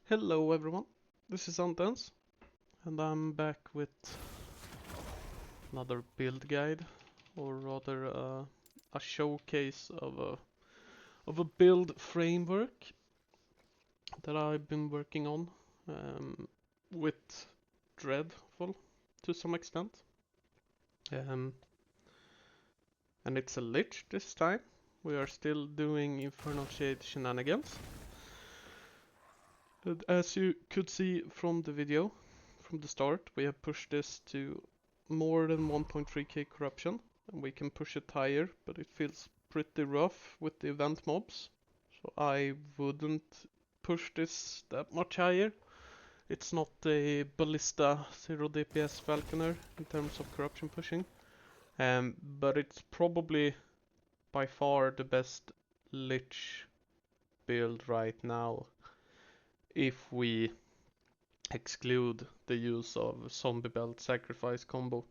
Hello everyone, this is Antens, and I'm back with another build guide, or rather a showcase of a build framework that I've been working on with Dreadful to some extent. Um, and it's a Lich this time. We are still doing Infernal Shade shenanigans. And as you could see from the video, from the start, we have pushed this to more than 1.3k corruption, and we can push it higher, but it feels pretty rough with the event mobs, so I wouldn't push this that much higher. It's not a ballista 0 DPS falconer in terms of corruption pushing, but it's probably by far the best Lich build right now if we exclude the use of zombie belt sacrifice combo,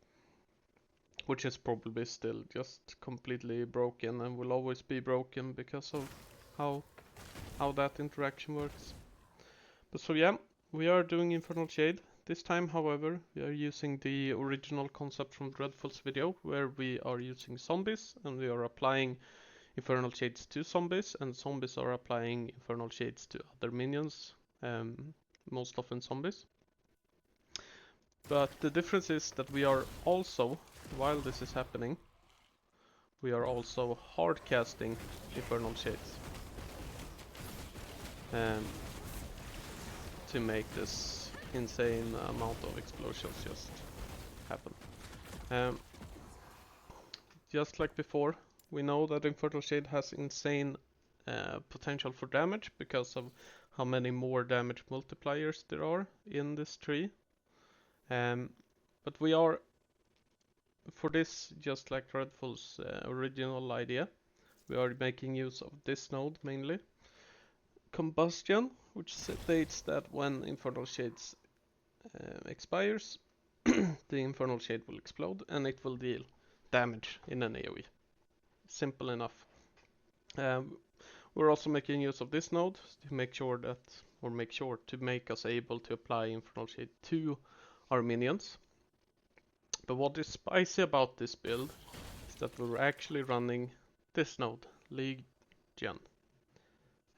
which is probably still just completely broken and will always be broken because of how that interaction works. But so yeah, we are doing Infernal Shade. This time, however, we are using the original concept from Dreadful's video, where we are using zombies and we are applying Infernal Shades to zombies, and zombies are applying Infernal Shades to other minions, most often zombies. But the difference is that we are also, while this is happening, we are also hard casting Infernal Shades to make this insane amount of explosions just happen. Just like before, we know that Infernal Shade has insane potential for damage because of how many more damage multipliers there are in this tree. But we are, for this, just like Dreadful's original idea, we are making use of this node mainly. Combustion, which states that when Infernal Shades expires, the Infernal Shade will explode and it will deal damage in an AoE. Simple enough. We're also making use of this node to make sure to make us able to apply Infernal Shade to our minions. But what is spicy about this build is that we're actually running this node, Legion.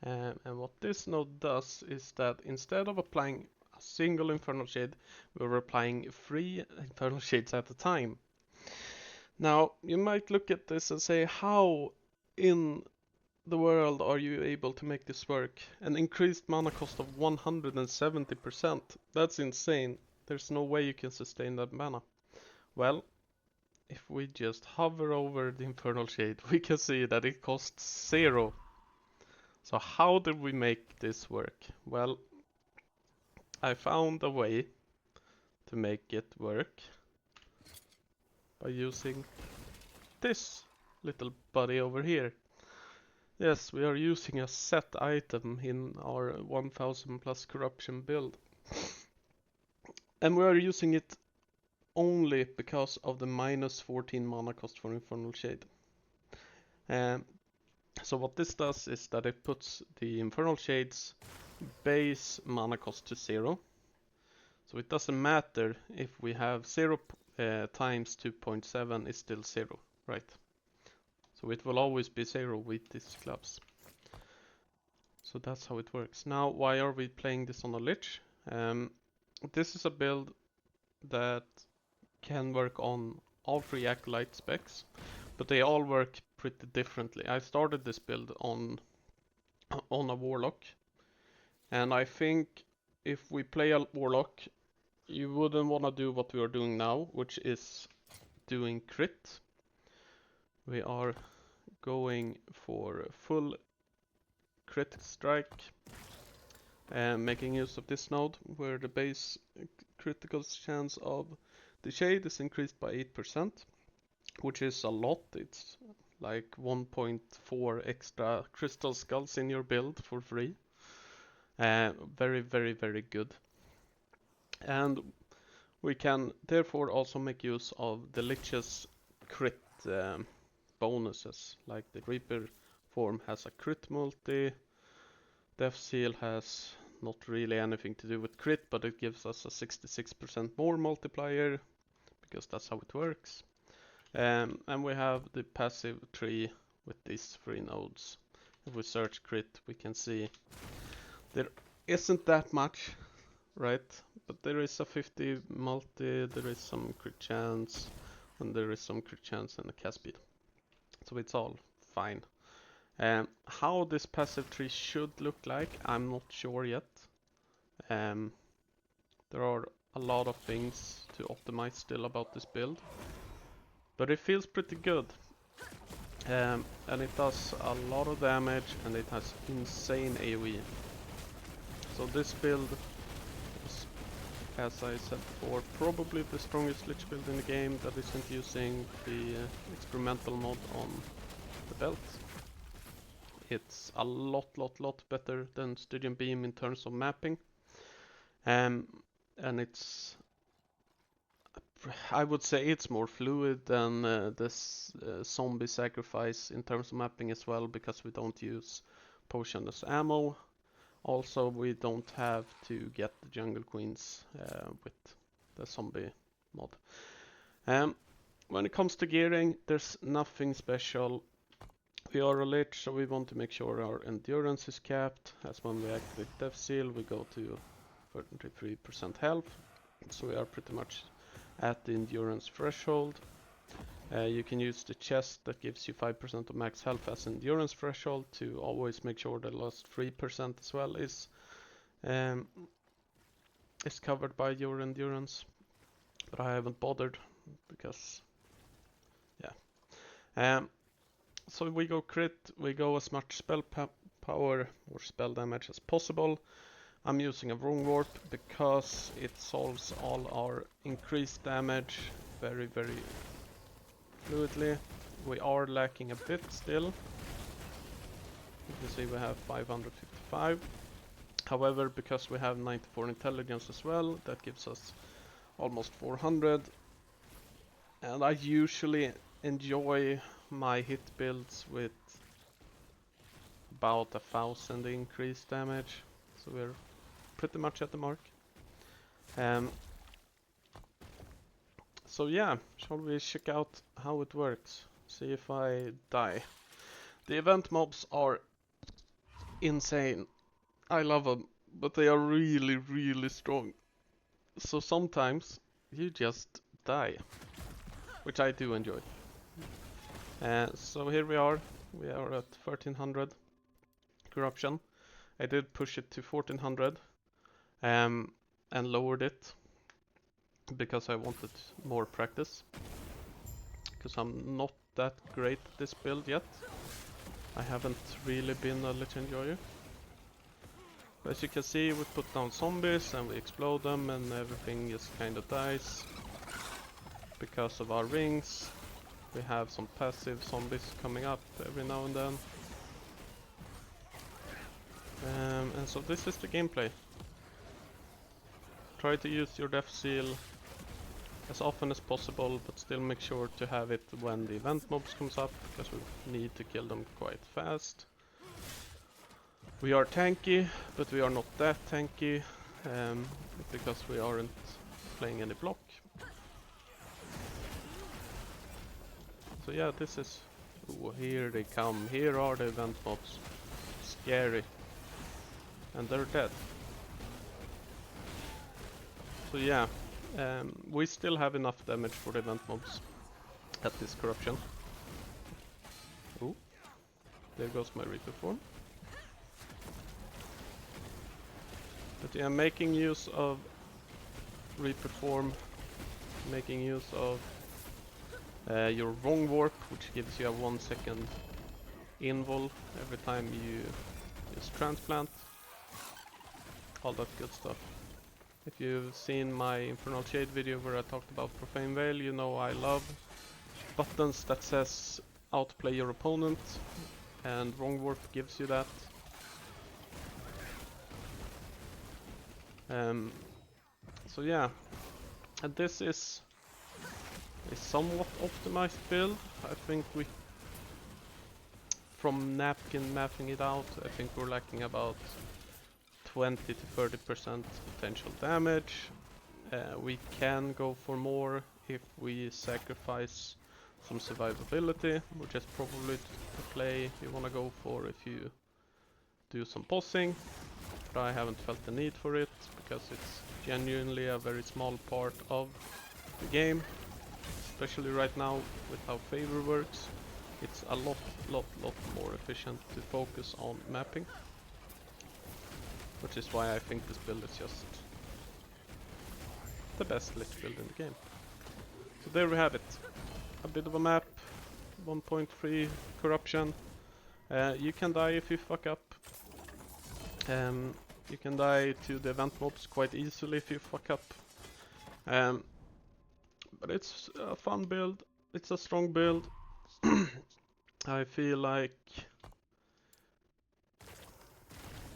And what this node does is that instead of applying a single Infernal Shade, we're applying 3 Infernal Shades at a time. Now, you might look at this and say, how in the world are you able to make this work? An increased mana cost of 170%. That's insane. There's no way you can sustain that mana. Well, if we just hover over the Infernal Shade, we can see that it costs 0. So how did we make this work? Well, I found a way to make it work by using this little buddy over here. Yes, we are using a set item in our 1000 plus corruption build. And we are using it only because of the minus 14 mana cost for Infernal Shade. So what this does is that it puts the Infernal Shade's base mana cost to 0. So it doesn't matter if we have 0 times 2.7 is still 0, right? So it will always be 0 with these clubs. So that's how it works. Now, why are we playing this on a Lich? This is a build that can work on all 3 Acolyte specs, but they all work pretty differently. I started this build on a Warlock, and I think if we play a Warlock, you wouldn't want to do what we are doing now, which is doing crit. We are going for full crit strike and making use of this node where the base critical chance of the shade is increased by 8%, which is a lot. It's like 1.4 extra crystal skulls in your build for free. Very, very, very good. And we can therefore also make use of the Lich's crit bonuses, like the Reaper form has a crit multi, Death Seal has not really anything to do with crit, but it gives us a 66% more multiplier, because that's how it works. And we have the passive tree with these 3 nodes. If we search crit, we can see there isn't that much, right? But there is a 50 multi, there is some crit chance, and there is some crit chance and a cast speed. So it's all fine. How this passive tree should look like, I'm not sure yet. There are a lot of things to optimize still about this build, but it feels pretty good. And it does a lot of damage, and it has insane AoE. So this build is, as I said before, probably the strongest Lich build in the game that isn't using the experimental mod on the belt. It's a lot better than Stygian Beam in terms of mapping. And it's, I would say it's more fluid than this zombie sacrifice in terms of mapping as well, because we don't use potion as ammo. Also, we don't have to get the jungle queens with the zombie mod. When it comes to gearing, there's nothing special. We are a Lich, so we want to make sure our endurance is capped. As when we activate Death Seal, we go to 33% health. So we are pretty much at the endurance threshold. You can use the chest that gives you 5% of max health as endurance threshold to always make sure the last 3% as well is covered by your endurance. But I haven't bothered because, yeah. So we go crit, we go as much spell power or spell damage as possible. I'm using a Wrong Warp because it solves all our increased damage very fluidly. We are lacking a bit still. You can see we have 555. However, because we have 94 intelligence as well, that gives us almost 400. And I usually enjoy my hit builds with about 1,000 increased damage. So we're pretty much at the mark. So yeah, shall we check out how it works? See if I die. The event mobs are insane. I love them, but they are really strong. So sometimes you just die, which I do enjoy. So here we are at 1300 corruption. I did push it to 1400 and lowered it because I wanted more practice, because I'm not that great at this build yet. I haven't really been a Lich enjoyer. But as you can see, we put down zombies and we explode them and everything just kind of dies because of our rings. We have some passive zombies coming up every now and then. And so this is the gameplay. Try to use your Death Seal as often as possible, but still make sure to have it when the event mobs comes up, because we need to kill them quite fast. We are tanky, but we are not that tanky, because we aren't playing any block. So yeah, this is... Ooh, here they come. Here are the event mobs. Scary. And they're dead. So yeah, we still have enough damage for the event mobs at this corruption. Ooh, there goes my Reaper form. But yeah, making use of Reaper form, making use of your Wrong Warp, which gives you a 1 second invul every time you use Transplant. All that good stuff. If you've seen my Infernal Shade video where I talked about Profane Veil, you know I love buttons that says outplay your opponent, and Wrong Warp gives you that. So yeah, and this is a somewhat optimized build. I think we, from napkin mapping it out, I think we're lacking about 20 to 30% potential damage. We can go for more if we sacrifice some survivability, which is probably the play you want to go for if you do some bossing. But I haven't felt the need for it because it's genuinely a very small part of the game, especially right now with how favor works. It's a lot more efficient to focus on mapping, which is why I think this build is just the best Lich build in the game. So there we have it. A bit of a map, 1.3 corruption. You can die if you fuck up. You can die to the event mobs quite easily if you fuck up. But it's a fun build, it's a strong build. I feel like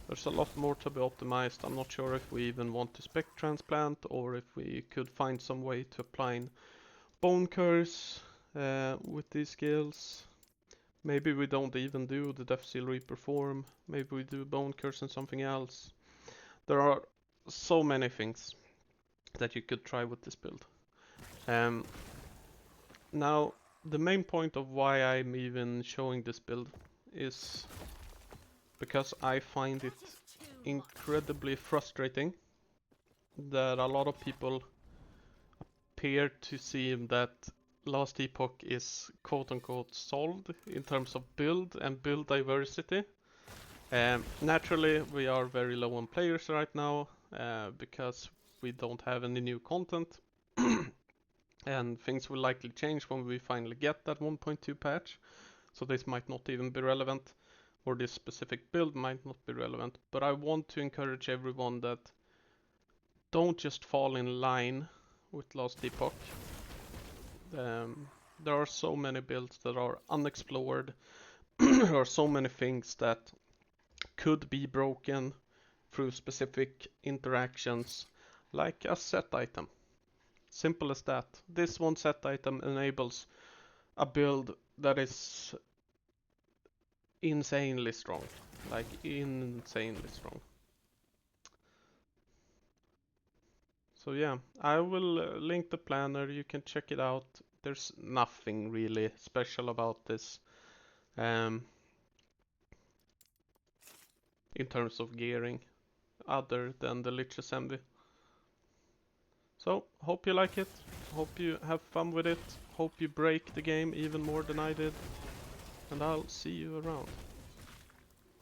there's a lot more to be optimized. I'm not sure if we even want to spec transplant or if we could find some way to apply bone curse with these skills. Maybe we don't even do the Death Seal Reaper form. Maybe we do bone curse and something else. There are so many things that you could try with this build. Now, the main point of why I'm even showing this build is because I find it incredibly frustrating that a lot of people appear to see that Last Epoch is quote-unquote solved in terms of build and build diversity. Naturally, we are very low on players right now because we don't have any new content. And things will likely change when we finally get that 1.2 patch. So this might not even be relevant, or this specific build might not be relevant. But I want to encourage everyone that don't just fall in line with Last Epoch. There are so many builds that are unexplored. There are so many things that could be broken through specific interactions, like a set item. Simple as that. This one set item enables a build that is insanely strong. Like insanely strong. So yeah, I will link the planner, you can check it out. There's nothing really special about this in terms of gearing other than the Lich assembly. So, hope you like it, hope you have fun with it, hope you break the game even more than I did, and I'll see you around.